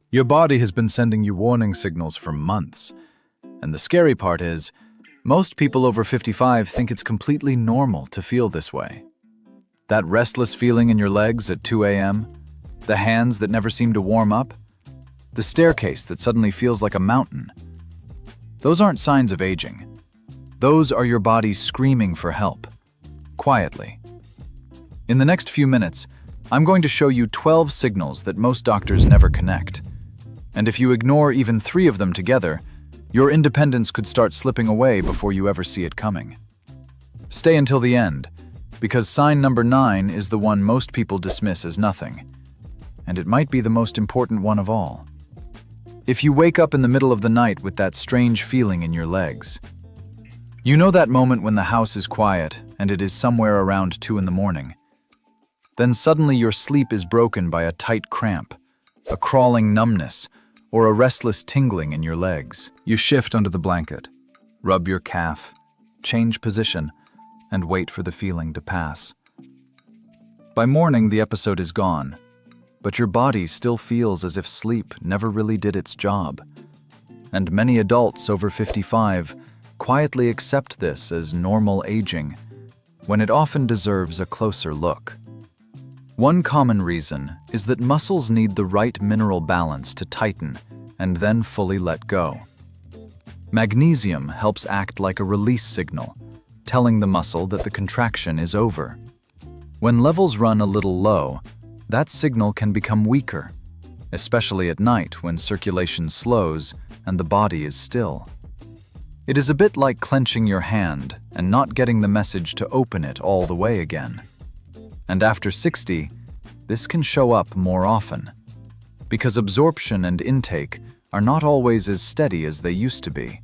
Your body has been sending you warning signals for months. And the scary part is, most people over 55 think it's completely normal to feel this way. That restless feeling in your legs at 2 a.m., the hands that never seem to warm up, the staircase that suddenly feels like a mountain. Those aren't signs of aging. Those are your body screaming for help, quietly. In the next few minutes, I'm going to show you 12 signals that most doctors never connect. And if you ignore even 3 of them together, your independence could start slipping away before you ever see it coming. Stay until the end, because sign number 9 is the one most people dismiss as nothing. And it might be the most important one of all. If you wake up in the middle of the night with that strange feeling in your legs, you know that moment when the house is quiet and it is somewhere around 2 in the morning. Then suddenly your sleep is broken by a tight cramp, a crawling numbness, or a restless tingling in your legs. You shift under the blanket, rub your calf, change position, and wait for the feeling to pass. By morning, the episode is gone, but your body still feels as if sleep never really did its job. And many adults over 55 quietly accept this as normal aging, when it often deserves a closer look. One common reason is that muscles need the right mineral balance to tighten and then fully let go. Magnesium helps act like a release signal, telling the muscle that the contraction is over. When levels run a little low, that signal can become weaker, especially at night when circulation slows and the body is still. It is a bit like clenching your hand and not getting the message to open it all the way again. And after 60, this can show up more often, because absorption and intake are not always as steady as they used to be.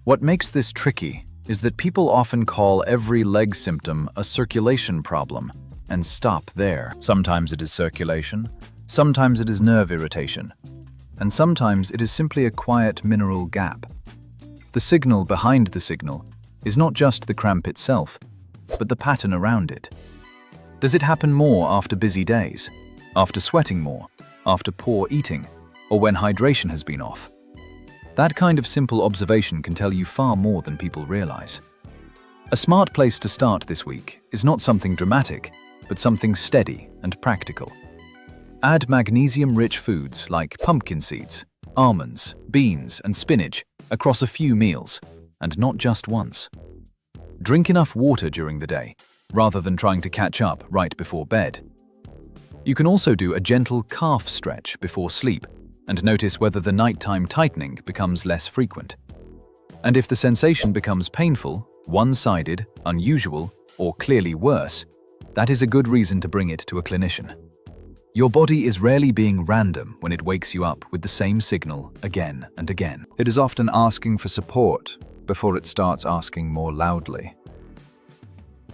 What makes this tricky is that people often call every leg symptom a circulation problem and stop there. Sometimes it is circulation, sometimes it is nerve irritation, and sometimes it is simply a quiet mineral gap. The signal behind the signal is not just the cramp itself, but the pattern around it. Does it happen more after busy days, after sweating more, after poor eating, or when hydration has been off? That kind of simple observation can tell you far more than people realize. A smart place to start this week is not something dramatic, but something steady and practical. Add magnesium-rich foods like pumpkin seeds, almonds, beans, and spinach across a few meals, and not just once. Drink enough water during the day, rather than trying to catch up right before bed. You can also do a gentle calf stretch before sleep and notice whether the nighttime tightening becomes less frequent. And if the sensation becomes painful, one-sided, unusual, or clearly worse, that is a good reason to bring it to a clinician. Your body is rarely being random when it wakes you up with the same signal again and again. It is often asking for support before it starts asking more loudly.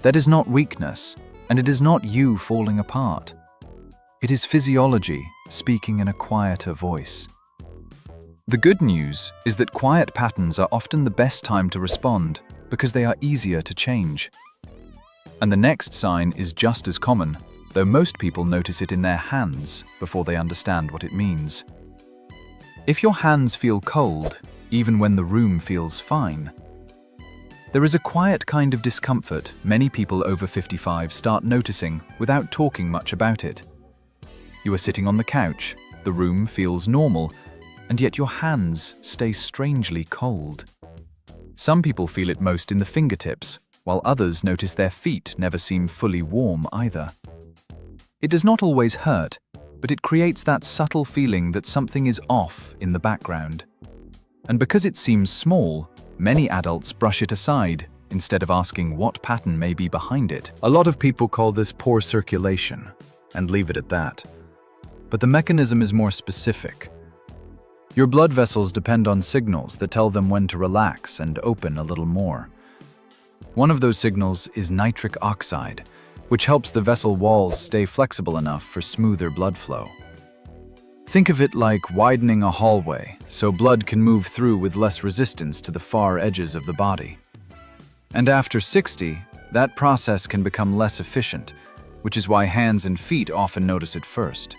That is not weakness, and it is not you falling apart. It is physiology speaking in a quieter voice. The good news is that quiet patterns are often the best time to respond because they are easier to change. And the next sign is just as common, though most people notice it in their hands before they understand what it means. If your hands feel cold, even when the room feels fine, there is a quiet kind of discomfort many people over 55 start noticing without talking much about it. You are sitting on the couch, the room feels normal, and yet your hands stay strangely cold. Some people feel it most in the fingertips, while others notice their feet never seem fully warm either. It does not always hurt, but it creates that subtle feeling that something is off in the background. And because it seems small, many adults brush it aside instead of asking what pattern may be behind it. A lot of people call this poor circulation and leave it at that. But the mechanism is more specific. Your blood vessels depend on signals that tell them when to relax and open a little more. One of those signals is nitric oxide, which helps the vessel walls stay flexible enough for smoother blood flow. Think of it like widening a hallway so blood can move through with less resistance to the far edges of the body. And after 60, that process can become less efficient, which is why hands and feet often notice it first.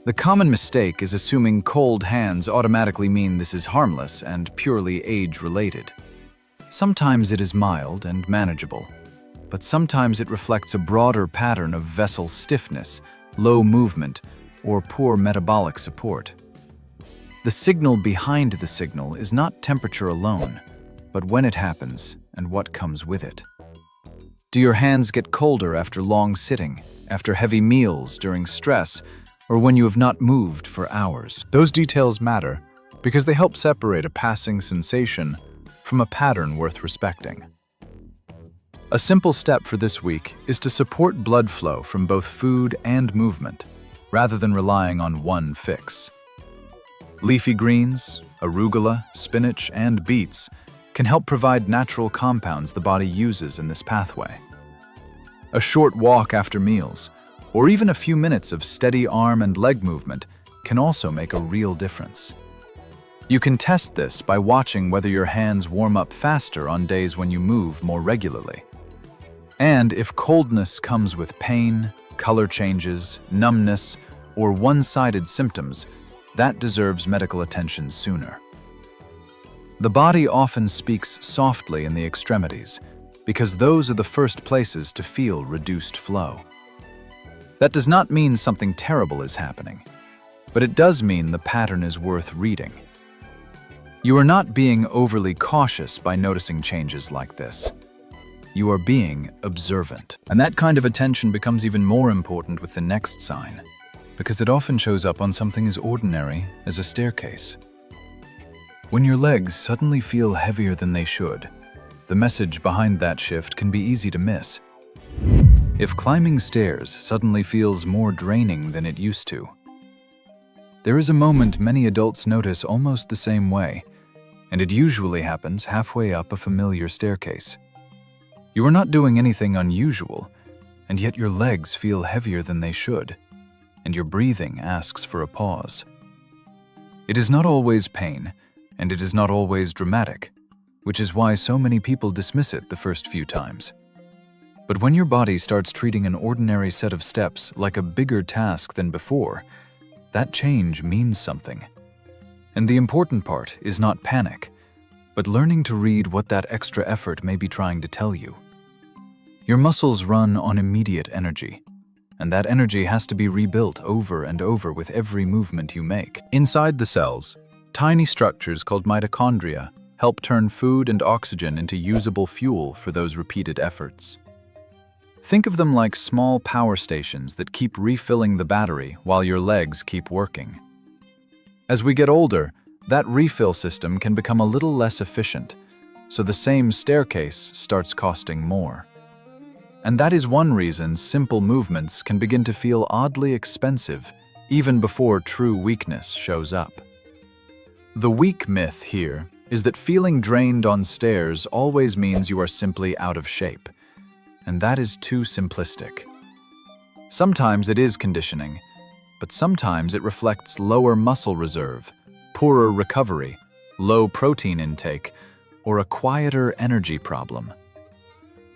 The common mistake is assuming cold hands automatically mean this is harmless and purely age-related. Sometimes it is mild and manageable, but sometimes it reflects a broader pattern of vessel stiffness, low movement, or poor metabolic support. The signal behind the signal is not temperature alone, but when it happens and what comes with it. Do your hands get colder after long sitting, after heavy meals, during stress, or when you have not moved for hours? Those details matter because they help separate a passing sensation from a pattern worth respecting. A simple step for this week is to support blood flow from both food and movement, rather than relying on one fix. Leafy greens, arugula, spinach, and beets can help provide natural compounds the body uses in this pathway. A short walk after meals, or even a few minutes of steady arm and leg movement can also make a real difference. You can test this by watching whether your hands warm up faster on days when you move more regularly. And if coldness comes with pain, color changes, numbness, or one-sided symptoms, that deserves medical attention sooner. The body often speaks softly in the extremities because those are the first places to feel reduced flow. That does not mean something terrible is happening, but it does mean the pattern is worth reading. You are not being overly cautious by noticing changes like this. You are being observant. And that kind of attention becomes even more important with the next sign, because it often shows up on something as ordinary as a staircase. When your legs suddenly feel heavier than they should, the message behind that shift can be easy to miss. If climbing stairs suddenly feels more draining than it used to, there is a moment many adults notice almost the same way, and it usually happens halfway up a familiar staircase. You are not doing anything unusual, and yet your legs feel heavier than they should, and your breathing asks for a pause. It is not always pain, and it is not always dramatic, which is why so many people dismiss it the first few times. But when your body starts treating an ordinary set of steps like a bigger task than before, that change means something. And the important part is not panic, but learning to read what that extra effort may be trying to tell you. Your muscles run on immediate energy, and that energy has to be rebuilt over and over with every movement you make. Inside the cells, tiny structures called mitochondria help turn food and oxygen into usable fuel for those repeated efforts. Think of them like small power stations that keep refilling the battery while your legs keep working. As we get older, that refill system can become a little less efficient, so the same staircase starts costing more. And that is one reason simple movements can begin to feel oddly expensive even before true weakness shows up. The weak myth here is that feeling drained on stairs always means you are simply out of shape, and that is too simplistic. Sometimes it is conditioning, but sometimes it reflects lower muscle reserve, poorer recovery, low protein intake, or a quieter energy problem.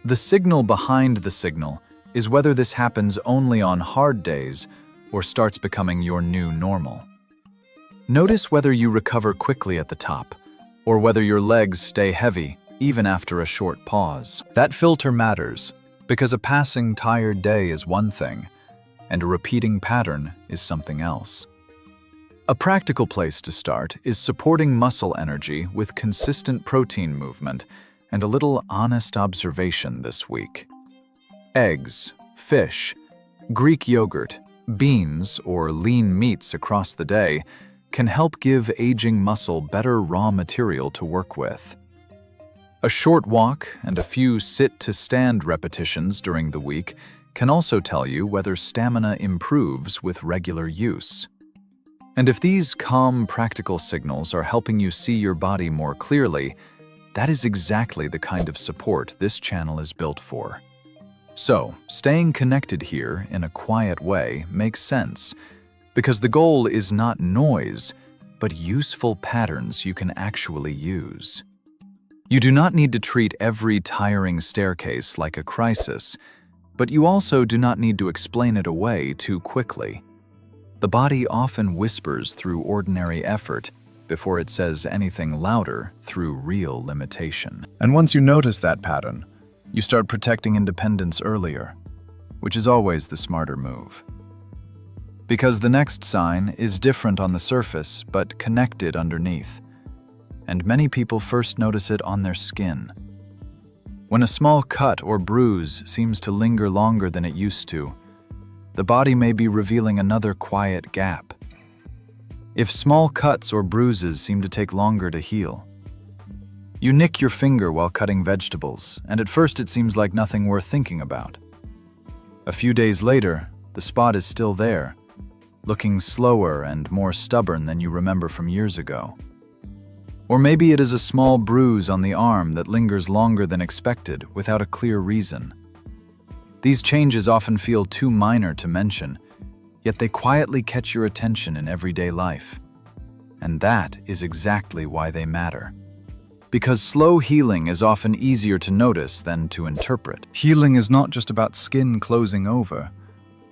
The signal behind the signal is whether this happens only on hard days or starts becoming your new normal. Notice whether you recover quickly at the top, or whether your legs stay heavy even after a short pause. That filter matters, because a passing tired day is one thing, and a repeating pattern is something else. A practical place to start is supporting muscle energy with consistent protein movement and a little honest observation this week. Eggs, fish, Greek yogurt, beans, or lean meats across the day can help give aging muscle better raw material to work with. A short walk and a few sit-to-stand repetitions during the week can also tell you whether stamina improves with regular use. And if these calm, practical signals are helping you see your body more clearly, that is exactly the kind of support this channel is built for. So, staying connected here in a quiet way makes sense, because the goal is not noise, but useful patterns you can actually use. You do not need to treat every tiring staircase like a crisis, but you also do not need to explain it away too quickly. The body often whispers through ordinary effort before it says anything louder through real limitation. And once you notice that pattern, you start protecting independence earlier, which is always the smarter move. Because the next sign is different on the surface but connected underneath, and many people first notice it on their skin. When a small cut or bruise seems to linger longer than it used to, the body may be revealing another quiet gap. If small cuts or bruises seem to take longer to heal, you nick your finger while cutting vegetables, and at first it seems like nothing worth thinking about. A few days later, the spot is still there, looking slower and more stubborn than you remember from years ago. Or maybe it is a small bruise on the arm that lingers longer than expected without a clear reason. These changes often feel too minor to mention, yet they quietly catch your attention in everyday life. And that is exactly why they matter. Because slow healing is often easier to notice than to interpret. Healing is not just about skin closing over,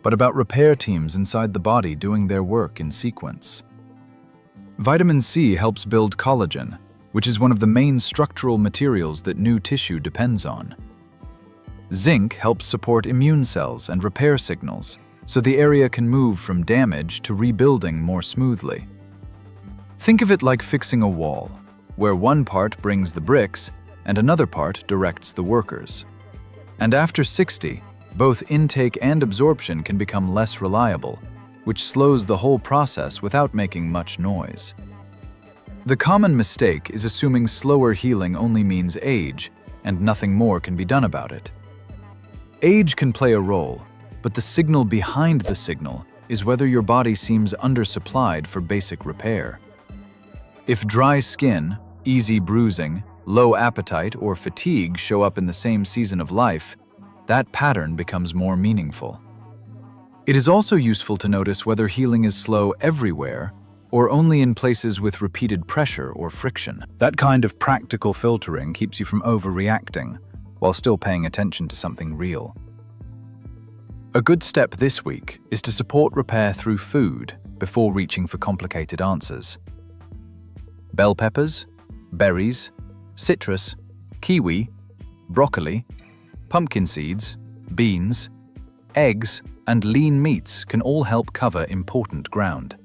but about repair teams inside the body doing their work in sequence. Vitamin C helps build collagen, which is one of the main structural materials that new tissue depends on. Zinc helps support immune cells and repair signals, so the area can move from damage to rebuilding more smoothly. Think of it like fixing a wall, where one part brings the bricks and another part directs the workers. And after 60, both intake and absorption can become less reliable, which slows the whole process without making much noise. The common mistake is assuming slower healing only means age, and nothing more can be done about it. Age can play a role, but the signal behind the signal is whether your body seems undersupplied for basic repair. If dry skin, easy bruising, low appetite, or fatigue show up in the same season of life, that pattern becomes more meaningful. It is also useful to notice whether healing is slow everywhere or only in places with repeated pressure or friction. That kind of practical filtering keeps you from overreacting while still paying attention to something real. A good step this week is to support repair through food before reaching for complicated answers. Bell peppers, berries, citrus, kiwi, broccoli, pumpkin seeds, beans, eggs, and lean meats can all help cover important ground.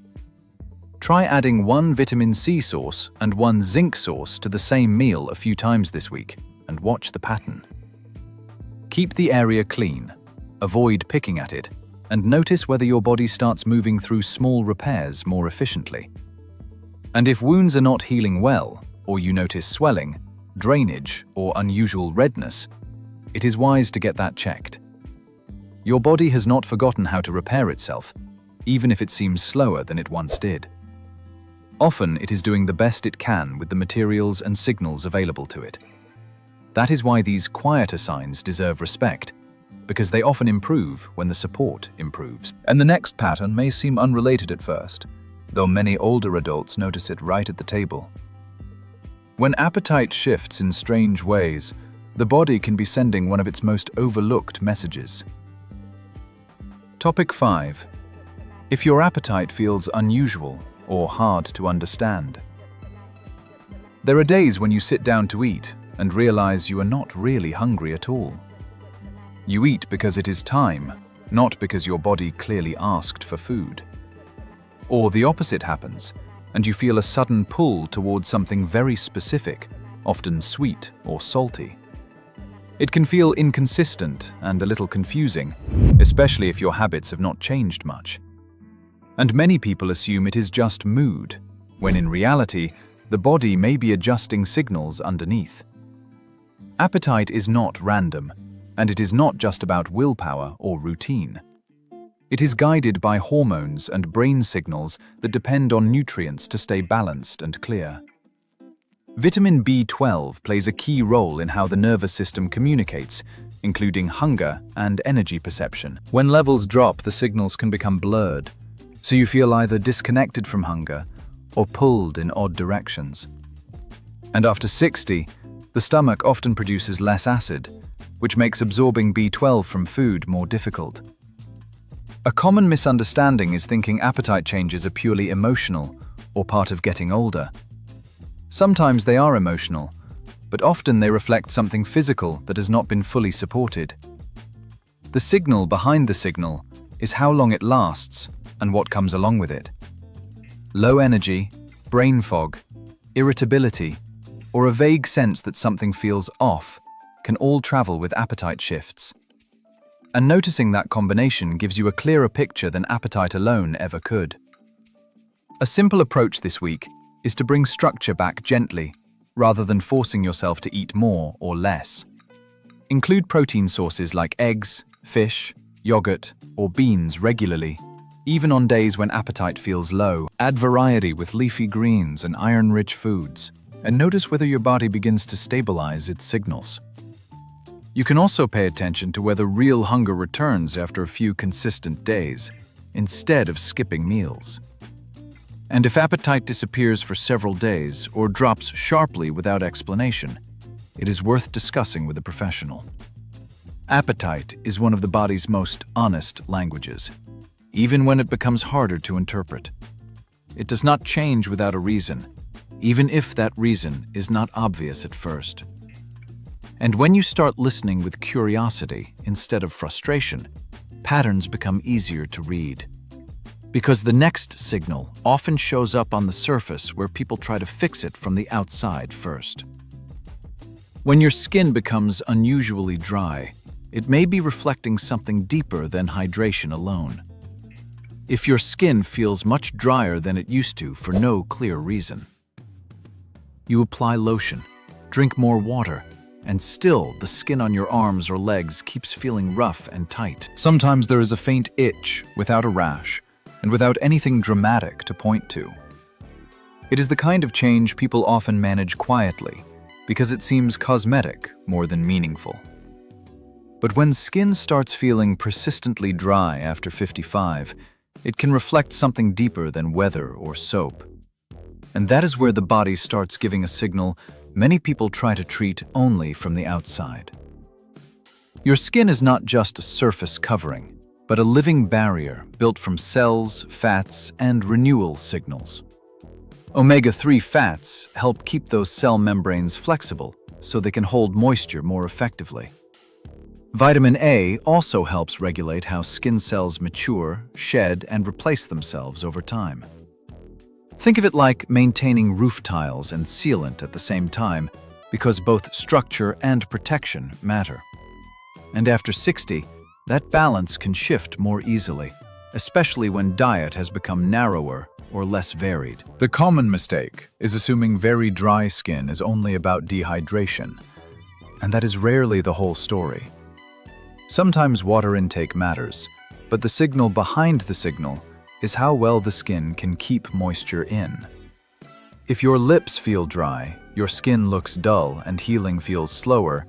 Try adding 1 vitamin C source and 1 zinc source to the same meal a few times this week and watch the pattern. Keep the area clean, avoid picking at it, and notice whether your body starts moving through small repairs more efficiently. And if wounds are not healing well, or you notice swelling, drainage, or unusual redness, it is wise to get that checked. Your body has not forgotten how to repair itself, even if it seems slower than it once did. Often it is doing the best it can with the materials and signals available to it. That is why these quieter signs deserve respect, because they often improve when the support improves. And the next pattern may seem unrelated at first, though many older adults notice it right at the table. When appetite shifts in strange ways, the body can be sending one of its most overlooked messages. Topic 5. If your appetite feels unusual or hard to understand. There are days when you sit down to eat and realize you are not really hungry at all. You eat because it is time, not because your body clearly asked for food. Or the opposite happens, and you feel a sudden pull towards something very specific, often sweet or salty. It can feel inconsistent and a little confusing, especially if your habits have not changed much. And many people assume it is just mood, when in reality, the body may be adjusting signals underneath. Appetite is not random, and it is not just about willpower or routine. It is guided by hormones and brain signals that depend on nutrients to stay balanced and clear. Vitamin B12 plays a key role in how the nervous system communicates, including hunger and energy perception. When levels drop, the signals can become blurred, so you feel either disconnected from hunger or pulled in odd directions. And after 60, the stomach often produces less acid, which makes absorbing B12 from food more difficult. A common misunderstanding is thinking appetite changes are purely emotional or part of getting older. Sometimes they are emotional, but often they reflect something physical that has not been fully supported. The signal behind the signal is how long it lasts and what comes along with it. Low energy, brain fog, irritability, or a vague sense that something feels off can all travel with appetite shifts. And noticing that combination gives you a clearer picture than appetite alone ever could. A simple approach this week is to bring structure back gently, rather than forcing yourself to eat more or less. Include protein sources like eggs, fish, yogurt, or beans regularly, even on days when appetite feels low. Add variety with leafy greens and iron-rich foods, and notice whether your body begins to stabilize its signals. You can also pay attention to whether real hunger returns after a few consistent days, instead of skipping meals. And if appetite disappears for several days or drops sharply without explanation, it is worth discussing with a professional. Appetite is one of the body's most honest languages, even when it becomes harder to interpret. It does not change without a reason, even if that reason is not obvious at first. And when you start listening with curiosity instead of frustration, patterns become easier to read. Because the next signal often shows up on the surface where people try to fix it from the outside first. When your skin becomes unusually dry, it may be reflecting something deeper than hydration alone. If your skin feels much drier than it used to for no clear reason, you apply lotion, drink more water, and still the skin on your arms or legs keeps feeling rough and tight. Sometimes there is a faint itch without a rash, and without anything dramatic to point to. It is the kind of change people often manage quietly, because it seems cosmetic more than meaningful. But when skin starts feeling persistently dry after 55, it can reflect something deeper than weather or soap. And that is where the body starts giving a signal many people try to treat only from the outside. Your skin is not just a surface covering, but a living barrier built from cells, fats, and renewal signals. Omega-3 fats help keep those cell membranes flexible so they can hold moisture more effectively. Vitamin A also helps regulate how skin cells mature, shed, and replace themselves over time. Think of it like maintaining roof tiles and sealant at the same time, because both structure and protection matter. And after 60, that balance can shift more easily, especially when diet has become narrower or less varied. The common mistake is assuming very dry skin is only about dehydration, and that is rarely the whole story. Sometimes water intake matters, but the signal behind the signal is how well the skin can keep moisture in. If your lips feel dry, your skin looks dull, and healing feels slower,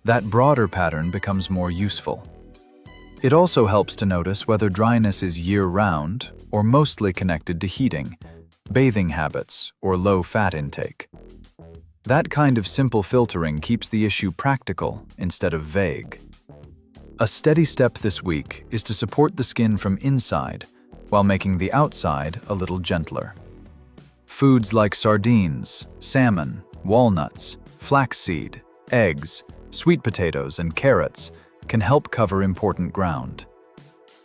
that broader pattern becomes more useful. It also helps to notice whether dryness is year-round or mostly connected to heating, bathing habits, or low fat intake. That kind of simple filtering keeps the issue practical instead of vague. A steady step this week is to support the skin from inside while making the outside a little gentler. Foods like sardines, salmon, walnuts, flaxseed, eggs, sweet potatoes, and carrots can help cover important ground.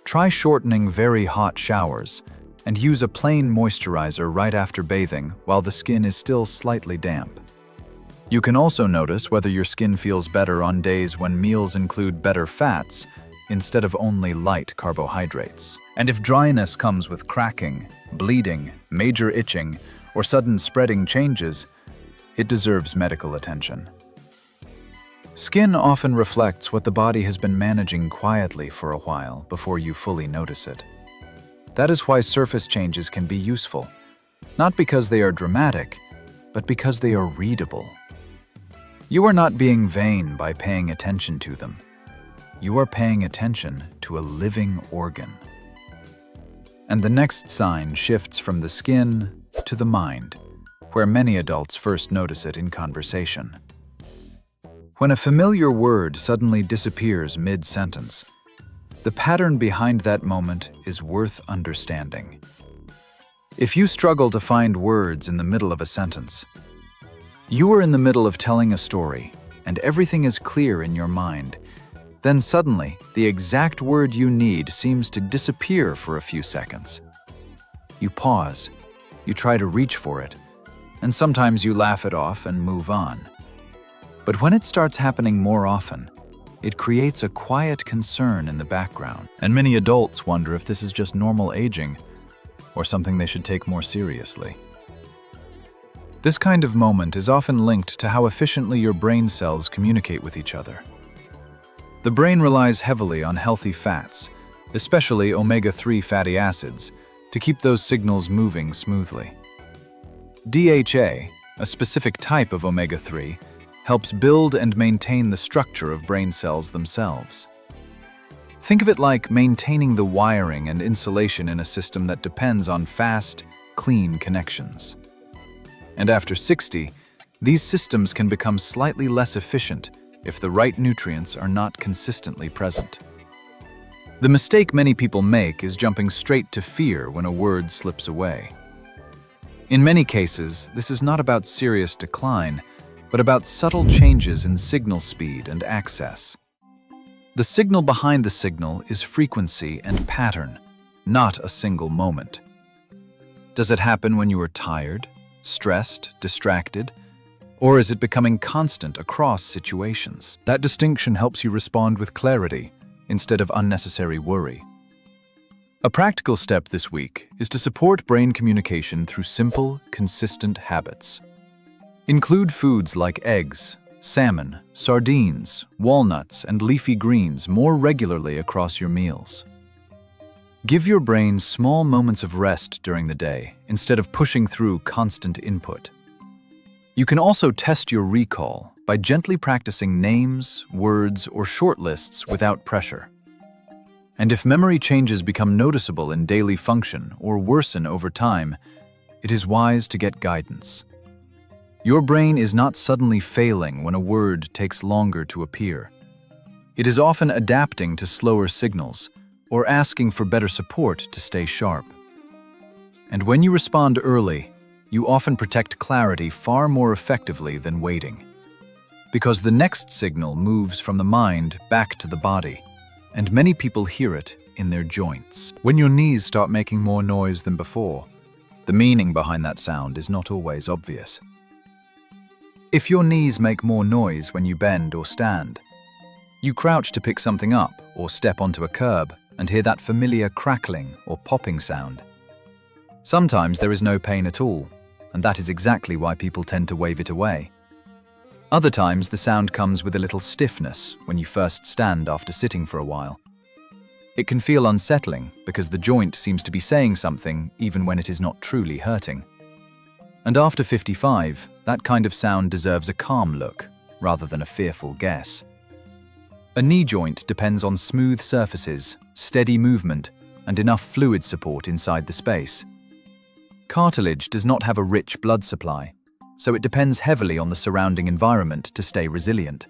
Try shortening very hot showers and use a plain moisturizer right after bathing while the skin is still slightly damp. You can also notice whether your skin feels better on days when meals include better fats instead of only light carbohydrates. And if dryness comes with cracking, bleeding, major itching, or sudden spreading changes, it deserves medical attention. Skin often reflects what the body has been managing quietly for a while before you fully notice it. That is why surface changes can be useful, not because they are dramatic, but because they are readable. You are not being vain by paying attention to them. You are paying attention to a living organ. And the next sign shifts from the skin to the mind, where many adults first notice it in conversation. When a familiar word suddenly disappears mid-sentence, The pattern behind that moment is worth understanding. If you struggle to find words in the middle of a sentence, you are in the middle of telling a story, and everything is clear in your mind. Then suddenly, the exact word you need seems to disappear for a few seconds. You pause, you try to reach for it, and sometimes you laugh it off and move on. But when it starts happening more often, it creates a quiet concern in the background. And many adults wonder if this is just normal aging or something they should take more seriously. This kind of moment is often linked to how efficiently your brain cells communicate with each other. The brain relies heavily on healthy fats, especially omega-3 fatty acids, to keep those signals moving smoothly. DHA, a specific type of omega-3, helps build and maintain the structure of brain cells themselves. Think of it like maintaining the wiring and insulation in a system that depends on fast, clean connections. And after 60, these systems can become slightly less efficient if the right nutrients are not consistently present. The mistake many people make is jumping straight to fear when a word slips away. In many cases, this is not about serious decline, but about subtle changes in signal speed and access. The signal behind the signal is frequency and pattern, not a single moment. Does it happen when you are tired, stressed, distracted, or is it becoming constant across situations? That distinction helps you respond with clarity instead of unnecessary worry. A practical step this week is to support brain communication through simple, consistent habits. Include foods like eggs, salmon, sardines, walnuts, and leafy greens more regularly across your meals. Give your brain small moments of rest during the day instead of pushing through constant input. You can also test your recall by gently practicing names, words, or short lists without pressure. And if memory changes become noticeable in daily function or worsen over time, it is wise to get guidance. Your brain is not suddenly failing when a word takes longer to appear. It is often adapting to slower signals or asking for better support to stay sharp. And when you respond early, you often protect clarity far more effectively than waiting. Because the next signal moves from the mind back to the body, and many people hear it in their joints. When your knees start making more noise than before, the meaning behind that sound is not always obvious. If your knees make more noise when you bend or stand, you crouch to pick something up or step onto a curb and hear that familiar crackling or popping sound. Sometimes there is no pain at all, and that is exactly why people tend to wave it away. Other times the sound comes with a little stiffness when you first stand after sitting for a while. It can feel unsettling because the joint seems to be saying something even when it is not truly hurting. And after 55, that kind of sound deserves a calm look rather than a fearful guess. A knee joint depends on smooth surfaces, steady movement, and enough fluid support inside the space. Cartilage does not have a rich blood supply, so it depends heavily on the surrounding environment to stay resilient.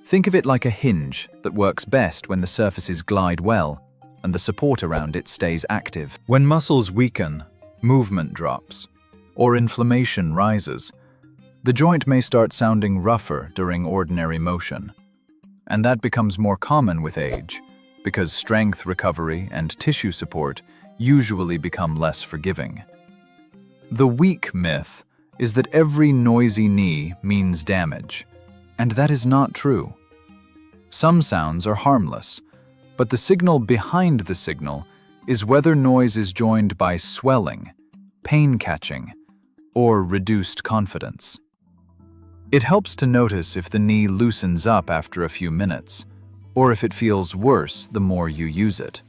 Think of it like a hinge that works best when the surfaces glide well and the support around it stays active. When muscles weaken, movement drops, or inflammation rises, the joint may start sounding rougher during ordinary motion. And that becomes more common with age, because strength recovery and tissue support usually become less forgiving. The weak myth is that every noisy knee means damage, and that is not true. Some sounds are harmless, but the signal behind the signal is whether noise is joined by swelling, pain catching, or reduced confidence. It helps to notice if the knee loosens up after a few minutes, or if it feels worse the more you use it.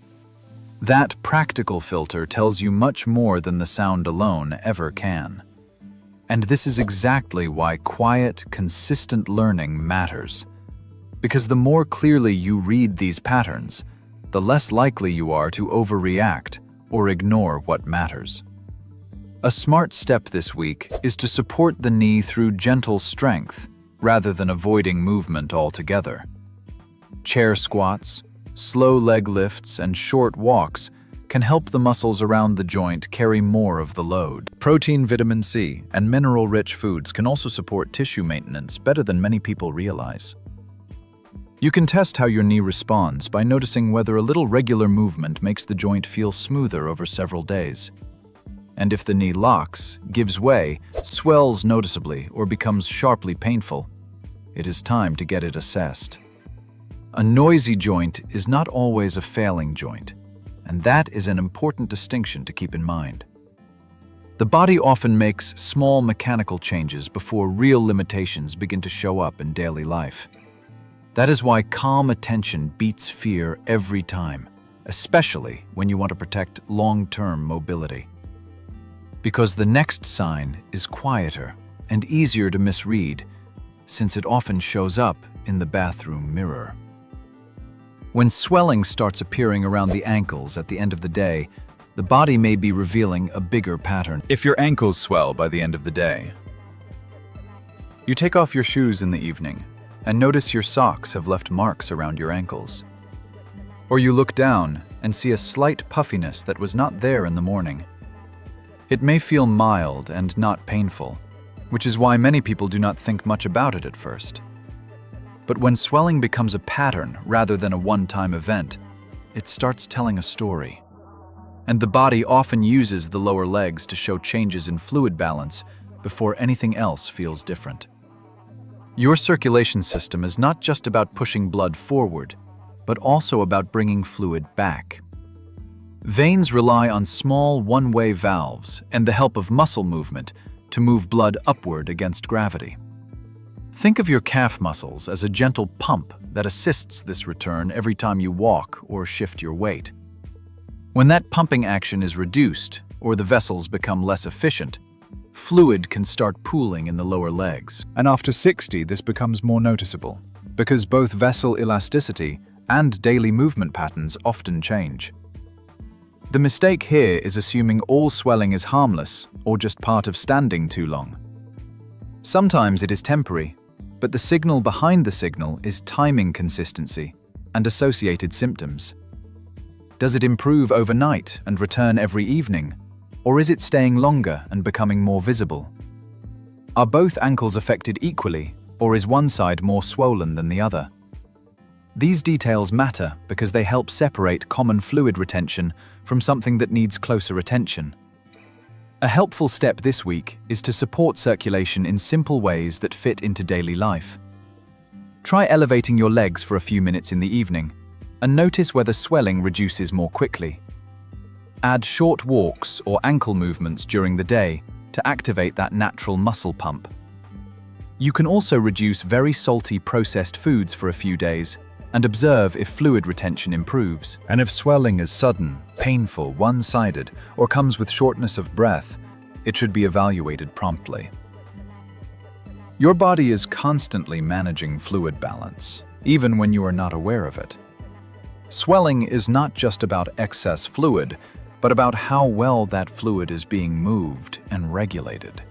That practical filter tells you much more than the sound alone ever can. And this is exactly why quiet, consistent learning matters. Because the more clearly you read these patterns, the less likely you are to overreact or ignore what matters. A smart step this week is to support the knee through gentle strength rather than avoiding movement altogether. Chair squats, Slow leg lifts and short walks can help the muscles around the joint carry more of the load. Protein, vitamin C, and mineral-rich foods can also support tissue maintenance better than many people realize. You can test how your knee responds by noticing whether a little regular movement makes the joint feel smoother over several days. And if the knee locks, gives way, swells noticeably, or becomes sharply painful, it is time to get it assessed. A noisy joint is not always a failing joint, and that is an important distinction to keep in mind. The body often makes small mechanical changes before real limitations begin to show up in daily life. That is why calm attention beats fear every time, especially when you want to protect long-term mobility. Because the next sign is quieter and easier to misread, since it often shows up in the bathroom mirror. When swelling starts appearing around the ankles at the end of the day, the body may be revealing a bigger pattern. If your ankles swell by the end of the day, You take off your shoes in the evening and notice your socks have left marks around your ankles. Or you look down and see a slight puffiness that was not there in the morning. It may feel mild and not painful, which is why many people do not think much about it at first. But when swelling becomes a pattern rather than a one-time event, it starts telling a story. And the body often uses the lower legs to show changes in fluid balance before anything else feels different. Your circulation system is not just about pushing blood forward, but also about bringing fluid back. Veins rely on small one-way valves and the help of muscle movement to move blood upward against gravity. Think of your calf muscles as a gentle pump that assists this return every time you walk or shift your weight. When that pumping action is reduced or the vessels become less efficient, fluid can start pooling in the lower legs. and after 60 this becomes more noticeable, because both vessel elasticity and daily movement patterns often change. The mistake here is assuming all swelling is harmless or just part of standing too long. Sometimes it is temporary, but the signal behind the signal is timing consistency and associated symptoms. Does it improve overnight and return every evening, or is it staying longer and becoming more visible? Are both ankles affected equally, or is one side more swollen than the other? These details matter because they help separate common fluid retention from something that needs closer attention. A helpful step this week is to support circulation in simple ways that fit into daily life. Try elevating your legs for a few minutes in the evening and notice whether swelling reduces more quickly. Add short walks or ankle movements during the day to activate that natural muscle pump. You can also reduce very salty processed foods for a few days and observe if fluid retention improves. And if swelling is sudden, painful, one-sided, or comes with shortness of breath, it should be evaluated promptly. Your body is constantly managing fluid balance, even when you are not aware of it. Swelling is not just about excess fluid, but about how well that fluid is being moved and regulated.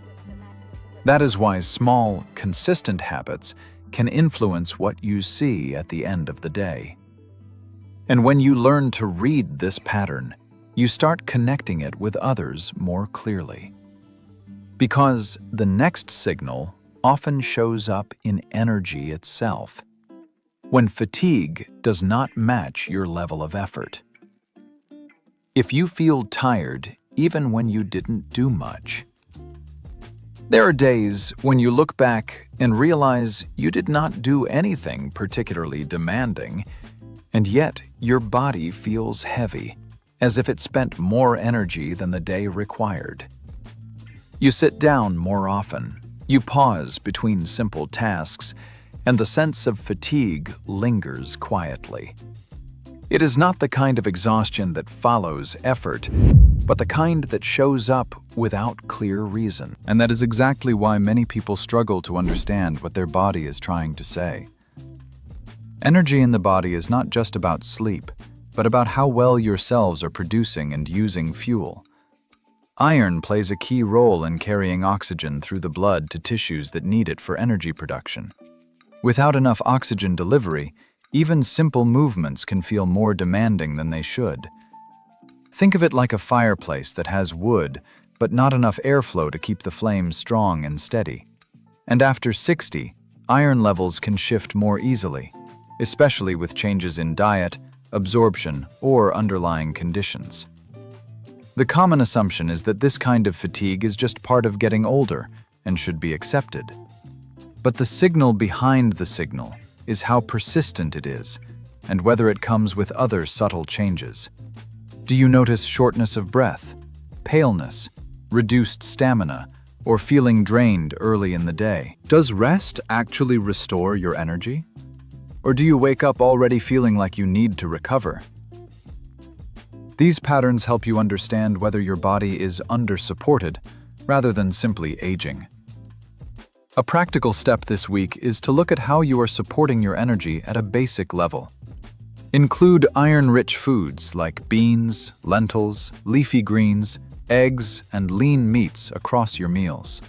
That is why small, consistent habits can influence what you see at the end of the day. And when you learn to read this pattern, you start connecting it with others more clearly. Because the next signal often shows up in energy itself, when fatigue does not match your level of effort. If you feel tired even when you didn't do much, there are days when you look back and realize you did not do anything particularly demanding, and yet your body feels heavy, as if it spent more energy than the day required. You sit down more often, you pause between simple tasks, and the sense of fatigue lingers quietly. It is not the kind of exhaustion that follows effort, but the kind that shows up without clear reason. And that is exactly why many people struggle to understand what their body is trying to say. Energy in the body is not just about sleep, but about how well your cells are producing and using fuel. Iron plays a key role in carrying oxygen through the blood to tissues that need it for energy production. Without enough oxygen delivery, Even simple movements can feel more demanding than they should. Think of it like a fireplace that has wood, but not enough airflow to keep the flames strong and steady. And after 60, iron levels can shift more easily, especially with changes in diet, absorption, or underlying conditions. The common assumption is that this kind of fatigue is just part of getting older and should be accepted. But the signal behind the signal is how persistent it is and whether it comes with other subtle changes. Do you notice shortness of breath, paleness, reduced stamina, or feeling drained early in the day? Does rest actually restore your energy? Or do you wake up already feeling like you need to recover? These patterns help you understand whether your body is under-supported rather than simply aging. A practical step this week is to look at how you are supporting your energy at a basic level. Include iron-rich foods like beans, lentils, leafy greens, eggs, and lean meats across your meals.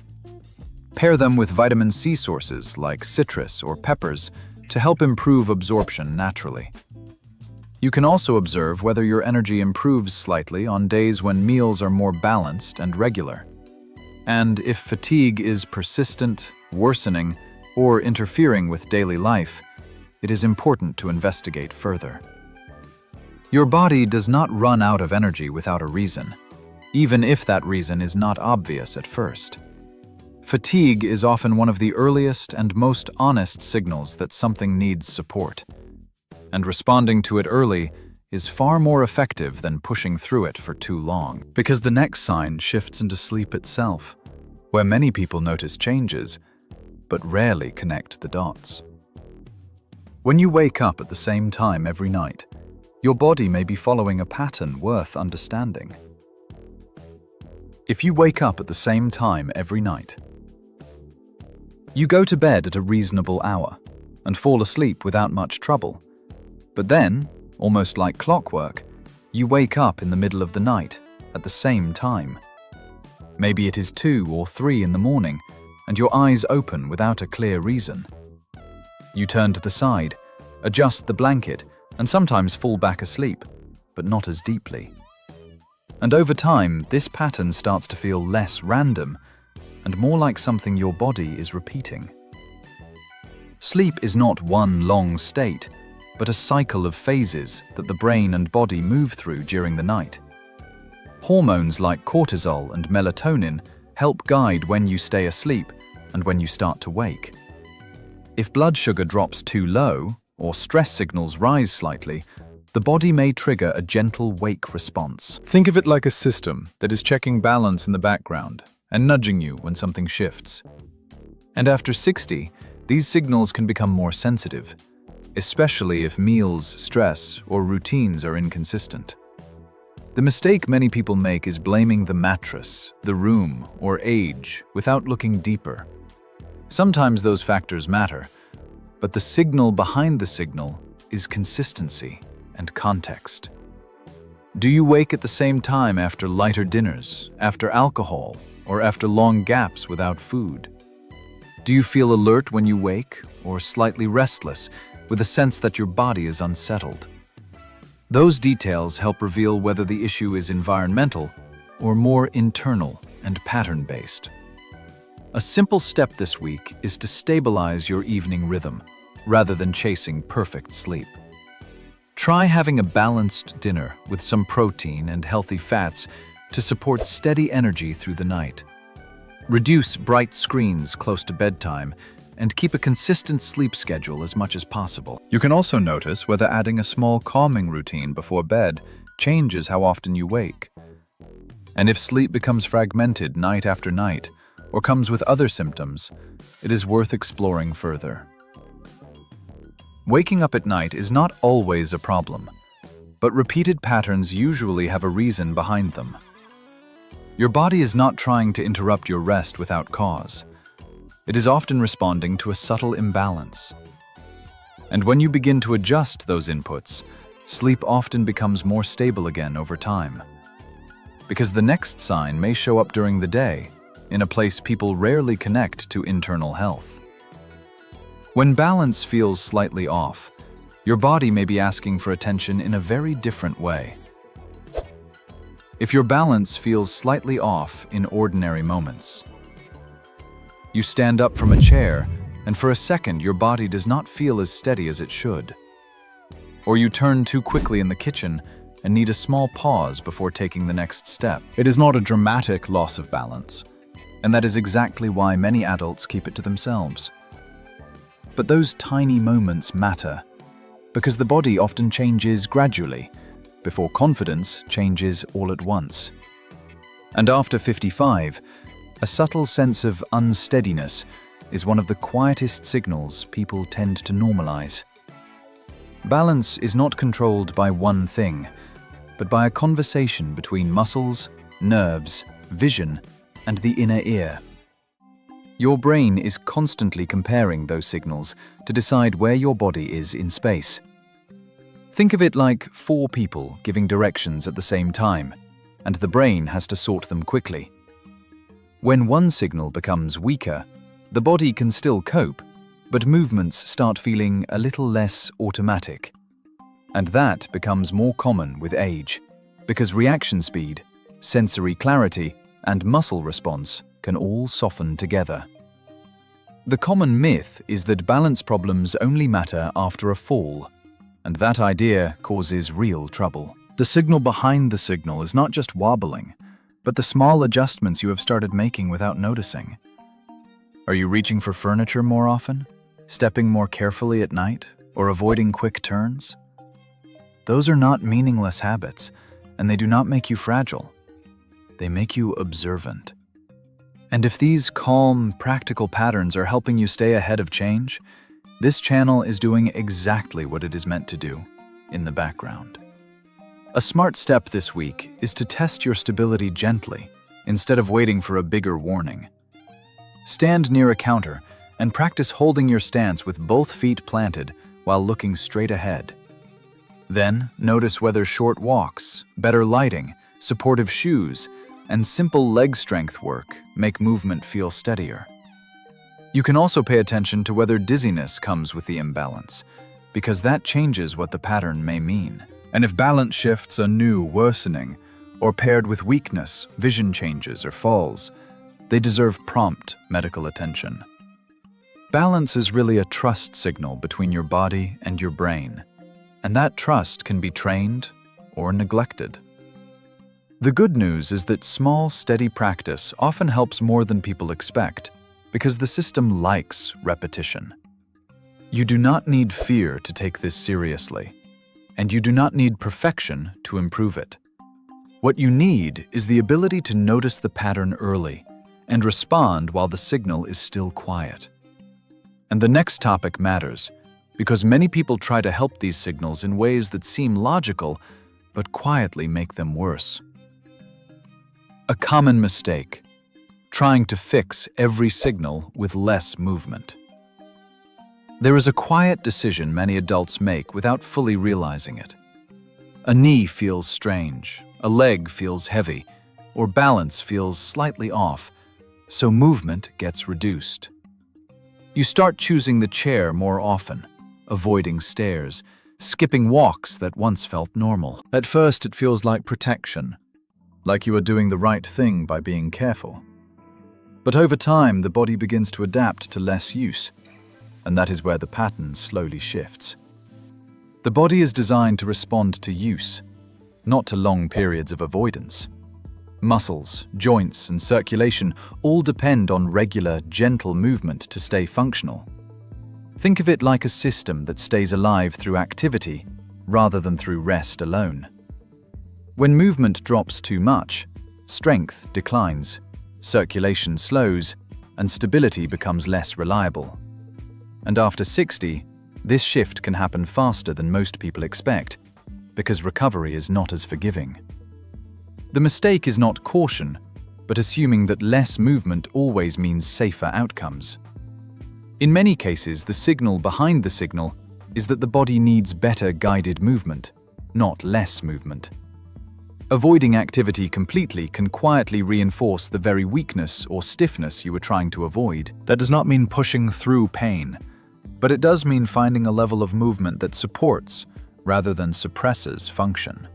Pair them with vitamin C sources like citrus or peppers to help improve absorption naturally. You can also observe whether your energy improves slightly on days when meals are more balanced and regular. And if fatigue is persistent, worsening, or interfering with daily life, it is important to investigate further. Your body does not run out of energy without a reason, even if that reason is not obvious at first. Fatigue is often one of the earliest and most honest signals that something needs support. And responding to it early is far more effective than pushing through it for too long. Because the next sign shifts into sleep itself, where many people notice changes, but rarely connect the dots. When you wake up at the same time every night, your body may be following a pattern worth understanding. If you wake up at the same time every night, you go to bed at a reasonable hour and fall asleep without much trouble. But then, almost like clockwork, you wake up in the middle of the night at the same time. Maybe it is 2 or 3 in the morning, and your eyes open without a clear reason. You turn to the side, adjust the blanket, and sometimes fall back asleep, but not as deeply. And over time, this pattern starts to feel less random and more like something your body is repeating. Sleep is not one long state, but a cycle of phases that the brain and body move through during the night. Hormones like cortisol and melatonin help guide when you stay asleep and when you start to wake. If blood sugar drops too low or stress signals rise slightly, the body may trigger a gentle wake response. Think of it like a system that is checking balance in the background and nudging you when something shifts. And after 60, these signals can become more sensitive, especially if meals, stress, or routines are inconsistent. The mistake many people make is blaming the mattress, the room, or age without looking deeper. Sometimes those factors matter, but the signal behind the signal is consistency and context. Do you wake at the same time after lighter dinners, after alcohol, or after long gaps without food? Do you feel alert when you wake, or slightly restless, with a sense that your body is unsettled? Those details help reveal whether the issue is environmental or more internal and pattern-based. A simple step this week is to stabilize your evening rhythm, rather than chasing perfect sleep. Try having a balanced dinner with some protein and healthy fats to support steady energy through the night. Reduce bright screens close to bedtime and keep a consistent sleep schedule as much as possible. You can also notice whether adding a small calming routine before bed changes how often you wake. And if sleep becomes fragmented night after night or comes with other symptoms, it is worth exploring further. Waking up at night is not always a problem, but repeated patterns usually have a reason behind them. Your body is not trying to interrupt your rest without cause. It is often responding to a subtle imbalance. And when you begin to adjust those inputs, sleep often becomes more stable again over time. Because the next sign may show up during the day, in a place people rarely connect to internal health. When balance feels slightly off, Your body may be asking for attention in a very different way. If your balance feels slightly off in ordinary moments, you stand up from a chair, and for a second your body does not feel as steady as it should. Or you turn too quickly in the kitchen and need a small pause before taking the next step. It is not a dramatic loss of balance, And that is exactly why many adults keep it to themselves. But those tiny moments matter, because the body often changes gradually, before confidence changes all at once. And after 55, a subtle sense of unsteadiness is one of the quietest signals people tend to normalize. Balance is not controlled by one thing, but by a conversation between muscles, nerves, vision, and the inner ear. Your brain is constantly comparing those signals to decide where your body is in space. Think of it like 4 people giving directions at the same time, and the brain has to sort them quickly. When one signal becomes weaker, the body can still cope, but movements start feeling a little less automatic. And that becomes more common with age, because reaction speed, sensory clarity, and muscle response can all soften together. The common myth is that balance problems only matter after a fall, and that idea causes real trouble. The signal behind the signal is not just wobbling, but the small adjustments you have started making without noticing. Are you reaching for furniture more often, stepping more carefully at night, or avoiding quick turns? Those are not meaningless habits, and they do not make you fragile. They make you observant. And if these calm, practical patterns are helping you stay ahead of change, this channel is doing exactly what it is meant to do, in the background. A smart step this week is to test your stability gently, instead of waiting for a bigger warning. Stand near a counter and practice holding your stance with both feet planted while looking straight ahead. Then, notice whether short walks, better lighting, supportive shoes, and simple leg strength work make movement feel steadier. You can also pay attention to whether dizziness comes with the imbalance, because that changes what the pattern may mean. And if balance shifts are new, worsening, or paired with weakness, vision changes, or falls, they deserve prompt medical attention. Balance is really a trust signal between your body and your brain, and that trust can be trained or neglected. The good news is that small, steady practice often helps more than people expect, because the system likes repetition. You do not need fear to take this seriously, and you do not need perfection to improve it. What you need is the ability to notice the pattern early and respond while the signal is still quiet. And the next topic matters, because many people try to help these signals in ways that seem logical, but quietly make them worse. A common mistake: trying to fix every signal with less movement. There is a quiet decision many adults make without fully realizing it. A knee feels strange, a leg feels heavy, or balance feels slightly off, so movement gets reduced. You start choosing the chair more often, avoiding stairs, skipping walks that once felt normal. At first, it feels like protection, like you are doing the right thing by being careful. But over time, the body begins to adapt to less use, and that is where the pattern slowly shifts. The body is designed to respond to use, not to long periods of avoidance. Muscles, joints, and circulation all depend on regular, gentle movement to stay functional. Think of it like a system that stays alive through activity rather than through rest alone. When movement drops too much, strength declines, circulation slows, and stability becomes less reliable. And after 60, this shift can happen faster than most people expect, because recovery is not as forgiving. The mistake is not caution, but assuming that less movement always means safer outcomes. In many cases, the signal behind the signal is that the body needs better guided movement, not less movement. Avoiding activity completely can quietly reinforce the very weakness or stiffness you were trying to avoid. That does not mean pushing through pain. but it does mean finding a level of movement that supports, rather than suppresses, function.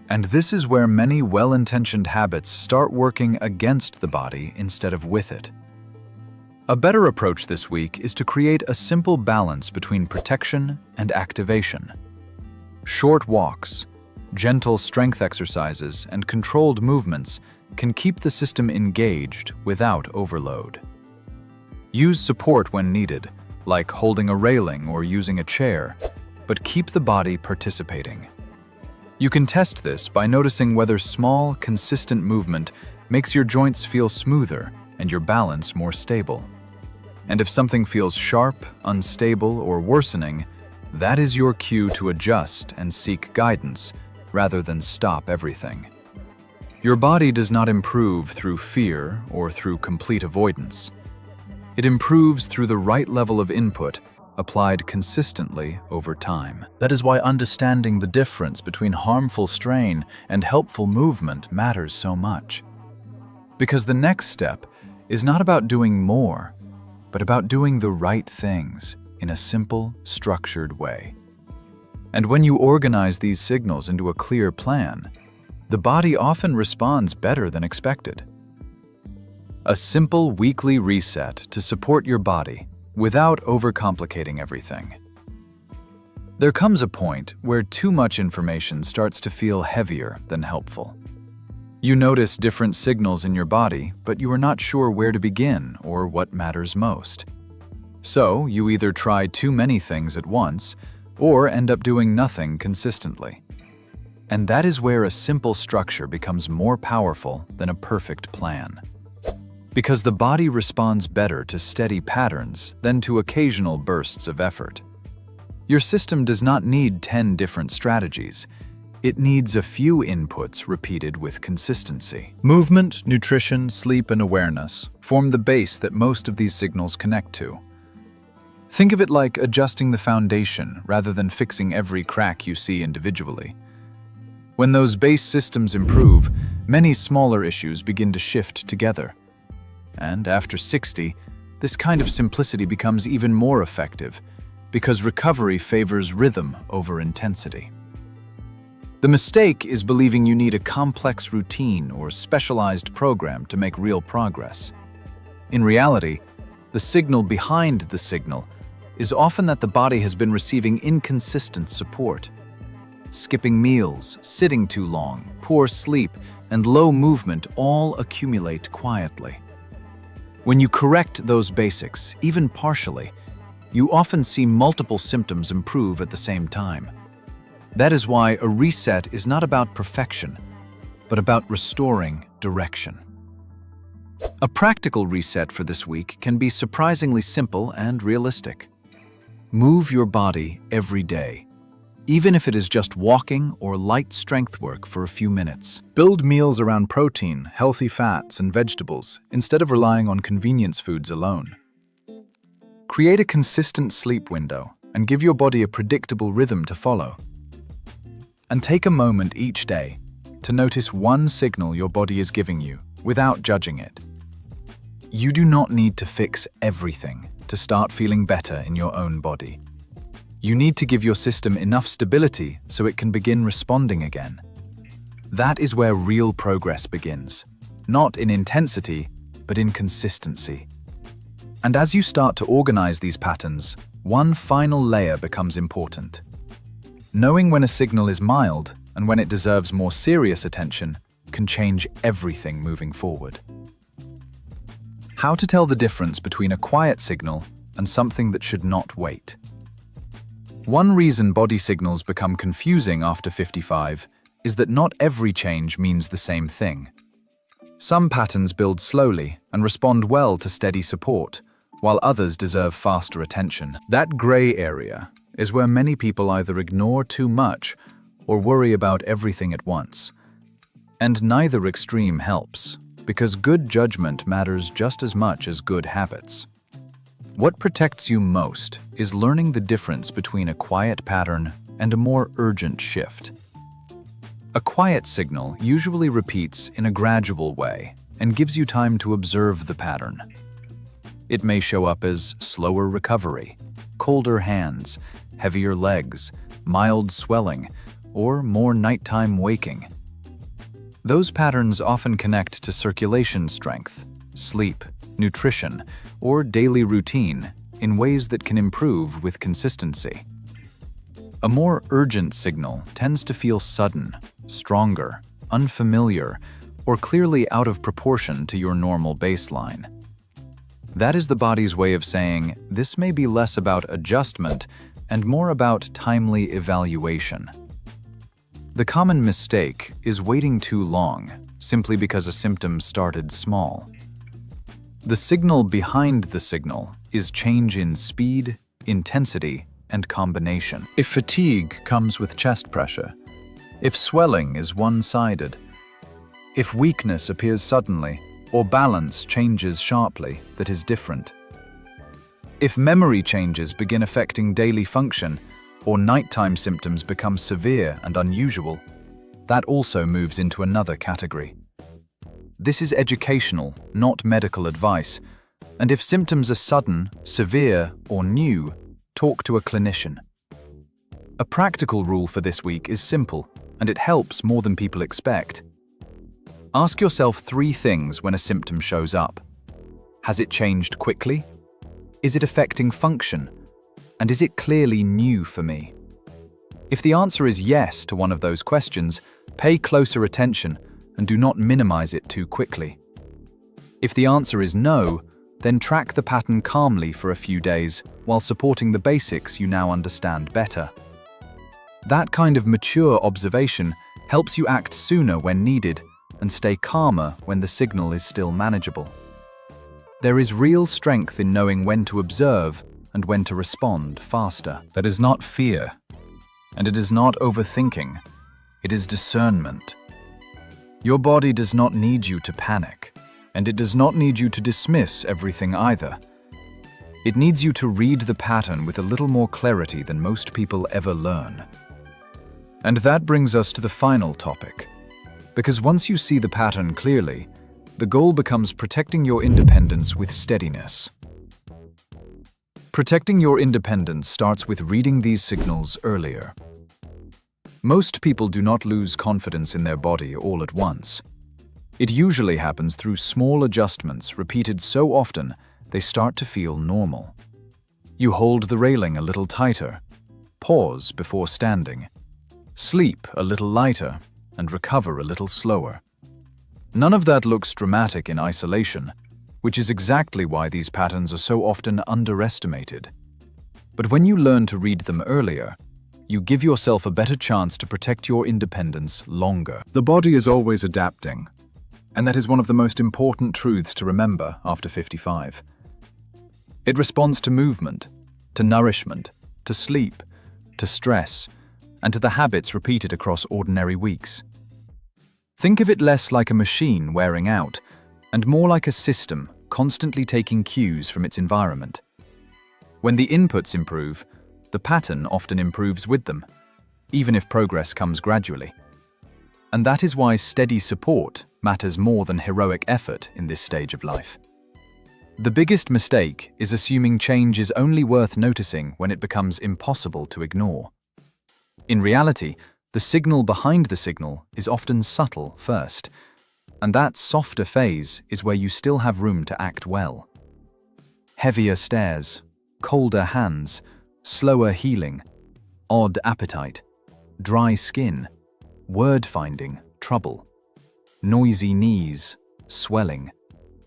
And this is where many well-intentioned habits start working against the body instead of with it. A better approach this week is to create a simple balance between protection and activation. Short walks, gentle strength exercises, and controlled movements can keep the system engaged without overload. Use support when needed, like holding a railing or using a chair, but keep the body participating. You can test this by noticing whether small, consistent movement makes your joints feel smoother and your balance more stable. And if something feels sharp, unstable, or worsening, that is your cue to adjust and seek guidance rather than stop everything. Your body does not improve through fear or through complete avoidance. It improves through the right level of input applied consistently over time. That is why understanding the difference between harmful strain and helpful movement matters so much. Because the next step is not about doing more, but about doing the right things in a simple, structured way. And when you organize these signals into a clear plan, the body often responds better than expected. A simple weekly reset to support your body without overcomplicating everything. There comes a point where too much information starts to feel heavier than helpful. You notice different signals in your body, but you are not sure where to begin or what matters most. So, you either try too many things at once or end up doing nothing consistently. And that is where a simple structure becomes more powerful than a perfect plan. Because the body responds better to steady patterns than to occasional bursts of effort. Your system does not need 10 different strategies. It needs a few inputs repeated with consistency. Movement, nutrition, sleep, and awareness form the base that most of these signals connect to. Think of it like adjusting the foundation rather than fixing every crack you see individually. When those base systems improve, many smaller issues begin to shift together. And after 60, this kind of simplicity becomes even more effective because recovery favors rhythm over intensity. The mistake is believing you need a complex routine or specialized program to make real progress. In reality, the signal behind the signal is often that the body has been receiving inconsistent support. Skipping meals, sitting too long, poor sleep, and low movement all accumulate quietly. When you correct those basics, even partially, you often see multiple symptoms improve at the same time. That is why a reset is not about perfection, but about restoring direction. A practical reset for this week can be surprisingly simple and realistic. Move your body every day, even if it is just walking or light strength work for a few minutes. Build meals around protein, healthy fats, and vegetables instead of relying on convenience foods alone. Create a consistent sleep window and give your body a predictable rhythm to follow. And take a moment each day to notice one signal your body is giving you without judging it. You do not need to fix everything to start feeling better in your own body. You need to give your system enough stability so it can begin responding again. That is where real progress begins, not in intensity, but in consistency. And as you start to organize these patterns, one final layer becomes important. Knowing when a signal is mild and when it deserves more serious attention can change everything moving forward. How to tell the difference between a quiet signal and something that should not wait. One reason body signals become confusing after 55 is that not every change means the same thing. Some patterns build slowly and respond well to steady support, while others deserve faster attention. That gray area is where many people either ignore too much or worry about everything at once. And neither extreme helps, because good judgment matters just as much as good habits. What protects you most is learning the difference between a quiet pattern and a more urgent shift. A quiet signal usually repeats in a gradual way and gives you time to observe the pattern. It may show up as slower recovery, colder hands, heavier legs, mild swelling, or more nighttime waking. Those patterns often connect to circulation strength, sleep, nutrition, or daily routine in ways that can improve with consistency. A more urgent signal tends to feel sudden, stronger, unfamiliar, or clearly out of proportion to your normal baseline. That is the body's way of saying, this may be less about adjustment and more about timely evaluation. The common mistake is waiting too long, simply because a symptom started small. The signal behind the signal is change in speed, intensity, and combination. If fatigue comes with chest pressure, if swelling is one-sided, if weakness appears suddenly, or balance changes sharply that is different, if memory changes begin affecting daily function, or nighttime symptoms become severe and unusual, that also moves into another category. This is educational, not medical advice, and if symptoms are sudden, severe, or new, talk to a clinician. A practical rule for this week is simple, and it helps more than people expect. Ask yourself 3 things when a symptom shows up. Has it changed quickly? Is it affecting function? And is it clearly new for me? If the answer is yes to one of those questions, pay closer attention and do not minimize it too quickly. If the answer is no, then track the pattern calmly for a few days while supporting the basics you now understand better. That kind of mature observation helps you act sooner when needed and stay calmer when the signal is still manageable. There is real strength in knowing when to observe and when to respond faster. That is not fear, and it is not overthinking. It is discernment. Your body does not need you to panic, and it does not need you to dismiss everything either. It needs you to read the pattern with a little more clarity than most people ever learn. And that brings us to the final topic. Because once you see the pattern clearly, the goal becomes protecting your independence with steadiness. Protecting your independence starts with reading these signals earlier. Most people do not lose confidence in their body all at once. It usually happens through small adjustments repeated so often they start to feel normal. You hold the railing a little tighter, pause before standing, sleep a little lighter, and recover a little slower. None of that looks dramatic in isolation, which is exactly why these patterns are so often underestimated. But when you learn to read them earlier, you give yourself a better chance to protect your independence longer. The body is always adapting, and that is one of the most important truths to remember after 55. It responds to movement, to nourishment, to sleep, to stress, and to the habits repeated across ordinary weeks. Think of it less like a machine wearing out, and more like a system constantly taking cues from its environment. When the inputs improve, the pattern often improves with them, even if progress comes gradually. And that is why steady support matters more than heroic effort in this stage of life. The biggest mistake is assuming change is only worth noticing when it becomes impossible to ignore. In reality, the signal behind the signal is often subtle first, and that softer phase is where you still have room to act well. Heavier stares, colder hands, slower healing, odd appetite, dry skin, word-finding trouble, noisy knees, swelling,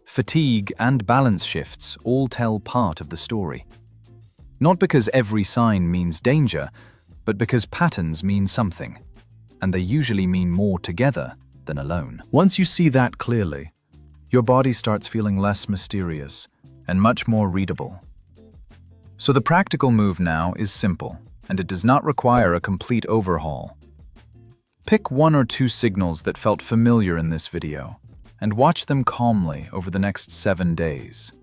fatigue and balance shifts all tell part of the story. Not because every sign means danger, but because patterns mean something, and they usually mean more together than alone. Once you see that clearly, your body starts feeling less mysterious and much more readable. So the practical move now is simple, and it does not require a complete overhaul. Pick 1 or 2 signals that felt familiar in this video, and watch them calmly over the next 7 days.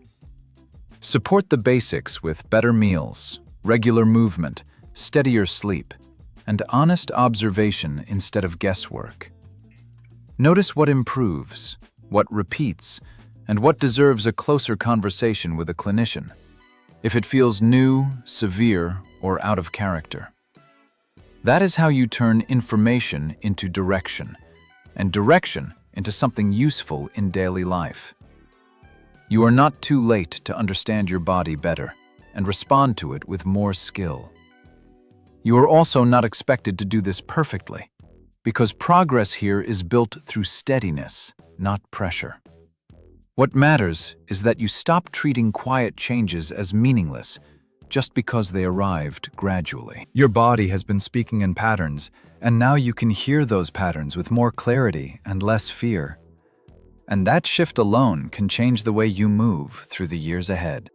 Support the basics with better meals, regular movement, steadier sleep, and honest observation instead of guesswork. Notice what improves, what repeats, and what deserves a closer conversation with a clinician. if it feels new, severe, or out of character. That is how you turn information into direction, and direction into something useful in daily life. You are not too late to understand your body better and respond to it with more skill. You are also not expected to do this perfectly, because progress here is built through steadiness, not pressure. What matters is that you stop treating quiet changes as meaningless just because they arrived gradually. Your body has been speaking in patterns, and now you can hear those patterns with more clarity and less fear. And that shift alone can change the way you move through the years ahead.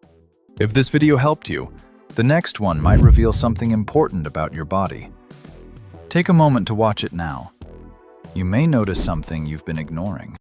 If this video helped you, the next one might reveal something important about your body. Take a moment to watch it now. You may notice something you've been ignoring.